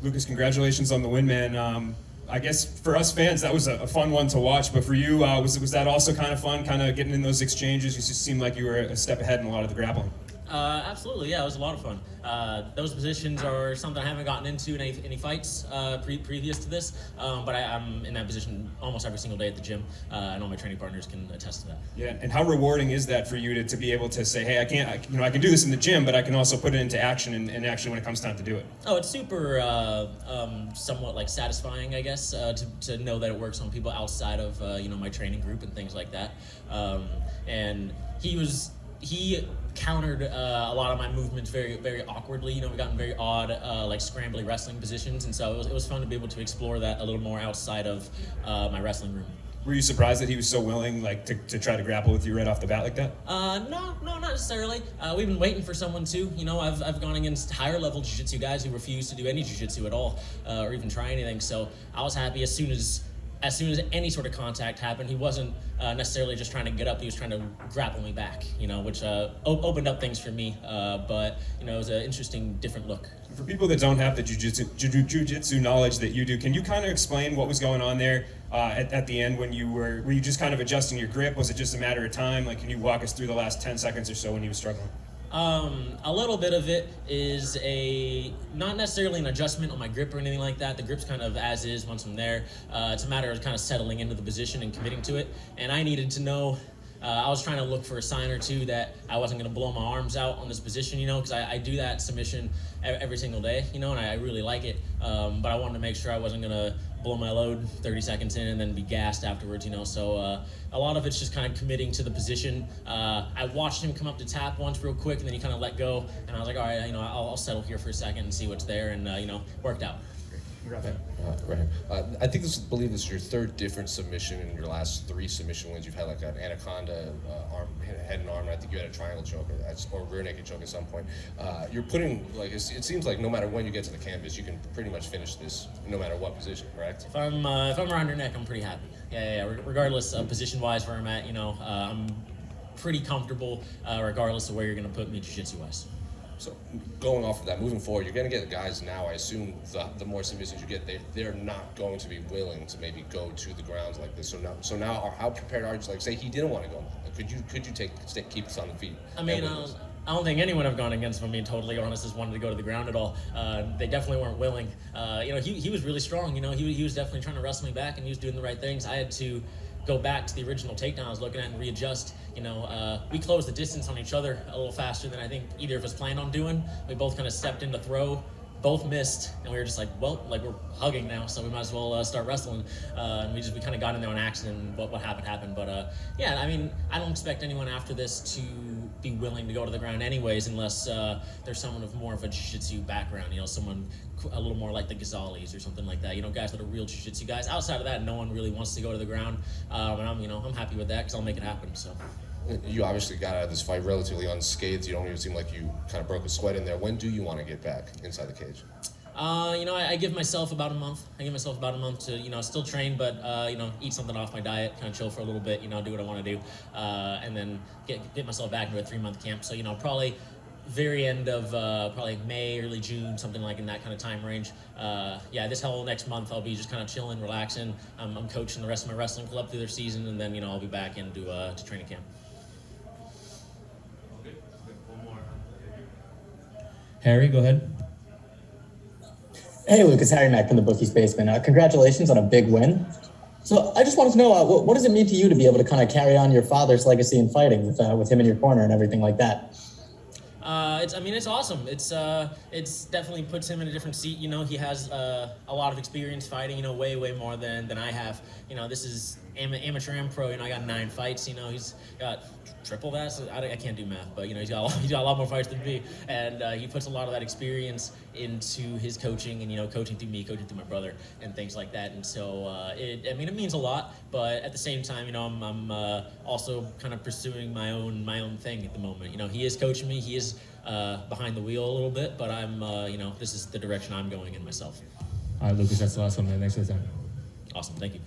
Lucas, congratulations on the win, man. I guess for us fans, that was a fun one to watch, but for you, was that also kind of fun, kind of getting in those exchanges? You just seemed like you were a step ahead in a lot of the grappling. Absolutely, yeah, it was a lot of fun. Those positions are something I haven't gotten into in any fights previous to this, but I'm in that position almost every single day at the gym, and all my training partners can attest to that. Yeah, and how rewarding is that for you to be able to say, hey, I can do this in the gym, but I can also put it into action, and actually when it comes time to do it? Oh, it's super somewhat like satisfying, I guess, to know that it works on people outside of my training group and things like that. And he countered a lot of my movements very, very awkwardly. We got in very odd, like scrambly wrestling positions, and so it was fun to be able to explore that a little more outside of my wrestling room. Were you surprised that he was so willing, like, to try to grapple with you right off the bat like that? No, not necessarily. We've been waiting for someone to. I've gone against higher level jiu-jitsu guys who refuse to do any jiu-jitsu at all, or even try anything. So I was happy as soon as any sort of contact happened. He wasn't necessarily just trying to get up. He was trying to grapple me back, which opened up things for me. But it was an interesting, different look. For people that don't have the jiu-jitsu knowledge that you do, can you kind of explain what was going on there at the end when were you just kind of adjusting your grip? Was it just a matter of time? Like, can you walk us through the last 10 seconds or so when you were struggling? A little bit of it is not necessarily an adjustment on my grip or anything like that. The grip's kind of as is once I'm there. It's a matter of kind of settling into the position and committing to it. And I needed to know, I was trying to look for a sign or two that I wasn't going to blow my arms out on this position, because I do that submission every single day, and I really like it. But I wanted to make sure I wasn't going to blow my load 30 seconds in and then be gassed afterwards, So a lot of it's just kind of committing to the position. I watched him come up to tap once real quick, and then he kind of let go. And I was like, all right, I'll settle here for a second and see what's there, and worked out. Right. I believe this is your third different submission in your last 3 submission wins. You've had like an anaconda arm, head and arm, and I think you had a triangle choke or rear naked choke at some point. You're putting, like, it seems like no matter when you get to the canvas, you can pretty much finish this no matter what position, correct? If I'm around your neck, I'm pretty happy. Yeah. Regardless of position-wise where I'm at, I'm pretty comfortable regardless of where you're going to put me jiu-jitsu-wise. So going off of that, moving forward, you're going to get guys now, I assume the more submissions you get, they're not going to be willing to maybe go to the grounds like this. So now how prepared are you? Like, say he didn't want to go, could you keep us on the feet? I mean, I don't think anyone I've gone against, if I'm being totally honest, has wanted to go to the ground at all. They definitely weren't willing. He was really strong. He was definitely trying to wrestle me back, and he was doing the right things. I had to go back to the original takedown I was looking at and readjust. We closed the distance on each other a little faster than I think either of us planned on doing. We both kind of stepped in to throw, both missed, and we were just like, well, like, we're hugging now, so we might as well start wrestling. And we kind of got in there on accident, and what happened. But yeah, I mean, I don't expect anyone after this to be willing to go to the ground anyways, unless there's someone with more of a jiu-jitsu background, someone a little more like the Ghazali's or something like that, guys that are real jiu-jitsu guys. Outside of that, no one really wants to go to the ground, and I'm happy with that because I'll make it happen. So. You obviously got out of this fight relatively unscathed. You don't even seem like you kind of broke a sweat in there. When do you want to get back inside the cage? I give myself about a month. To, still train, but, eat something off my diet, kind of chill for a little bit, do what I want to do, and then get myself back into a 3-month camp. So, probably very end of probably May, early June, something like in that kind of time range. This whole next month I'll be just kind of chilling, relaxing. I'm coaching the rest of my wrestling club through their season, and then, I'll be back into to training camp. Harry, go ahead. Hey, Lucas, Harry Mack from the Bookie's Basement. Congratulations on a big win. So I just wanted to know, what does it mean to you to be able to kind of carry on your father's legacy in fighting with him in your corner and everything like that? It's awesome. It's definitely puts him in a different seat. He has a lot of experience fighting, way more than I have. This is amateur and pro. I got 9 fights. He's got triple that. So I can't do math, but he's got a lot more fights than me, and he puts a lot of that experience into his coaching and coaching through me, coaching through my brother, and things like that. And so it means a lot, but at the same time, I'm also kind of pursuing my own thing at the moment. He is coaching me. He is behind the wheel a little bit, but I'm this is the direction I'm going in myself. All right, Lucas, that's the last one, man. Thanks for the time. Awesome, thank you.